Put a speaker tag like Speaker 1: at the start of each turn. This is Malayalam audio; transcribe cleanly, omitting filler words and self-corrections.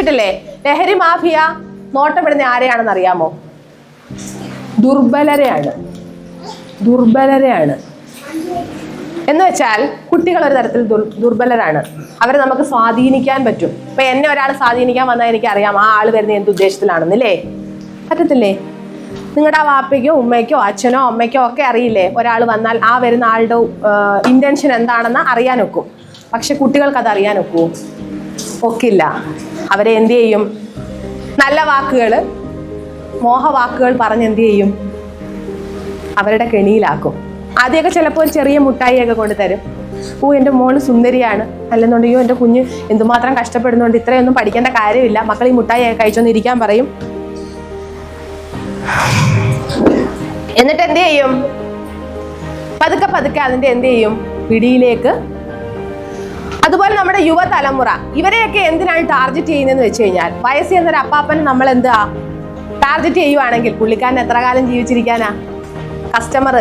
Speaker 1: ില്ലേ ലഹരി മാഫിയ നോട്ടമിടുന്ന ആരെയാണെന്ന് അറിയാമോ? ദുർബലരെയാണ്. എന്ന് വെച്ചാൽ കുട്ടികൾ ഒരു തരത്തിൽ ദുർബലരാണ്. അവരെ നമുക്ക് സ്വാധീനിക്കാൻ പറ്റും. ഇപ്പൊ എന്നെ ഒരാൾ സ്വാധീനിക്കാൻ വന്നാൽ എനിക്കറിയാം ആ ആള് വരുന്ന എന്ത് ഉദ്ദേശത്തിലാണെന്നില്ലേ? പറ്റത്തില്ലേ? നിങ്ങളുടെ ആ വാപ്പയ്ക്കോ ഉമ്മയ്ക്കോ അച്ഛനോ അമ്മയ്ക്കോ ഒക്കെ അറിയില്ലേ ഒരാൾ വന്നാൽ ആ വരുന്ന ആളുടെ ഇന്റൻഷൻ എന്താണെന്ന് അറിയാൻ ഒക്കും. പക്ഷെ കുട്ടികൾക്ക് അത് അറിയാൻ ഒക്കുമോ? ഒക്കില്ല. അവരെ എന്ത് ചെയ്യും? നല്ല വാക്കുകൾ, മോഹവാക്കുകൾ പറഞ്ഞ് എന്ത് ചെയ്യും? അവരുടെ കെണിയിലാക്കും. ആദ്യമൊക്കെ ചിലപ്പോൾ ചെറിയ മുട്ടായിയൊക്കെ കൊണ്ട് തരും. എൻ്റെ മോള് സുന്ദരിയാണ്, അല്ലെന്നുണ്ടെങ്കിൽ എൻ്റെ കുഞ്ഞ് എന്തുമാത്രം കഷ്ടപ്പെടുന്നുണ്ട്, ഇത്രയൊന്നും പഠിക്കേണ്ട കാര്യമില്ല, മക്കൾ ഈ മുട്ടായി കഴിച്ചൊന്നിരിക്കാൻ പറയും. എന്നിട്ട് എന്ത് ചെയ്യും? പതുക്കെ പതുക്കെ അതിൻ്റെ എന്ത് ചെയ്യും? പിടിയിലേക്ക്. അതുപോലെ നമ്മുടെ യുവതലമുറ ഇവരെയൊക്കെ എന്തിനാണ് ടാർഗറ്റ് ചെയ്യുന്നതെന്ന് വെച്ച് കഴിഞ്ഞാൽ, വയസ്സിൽ എന്നൊരു അപ്പാപ്പന് നമ്മൾ എന്താ ടാർഗറ്റ് ചെയ്യുവാണെങ്കിൽ പുള്ളിക്കാരൻ എത്ര കാലം ജീവിച്ചിരിക്കാനാ? കസ്റ്റമർ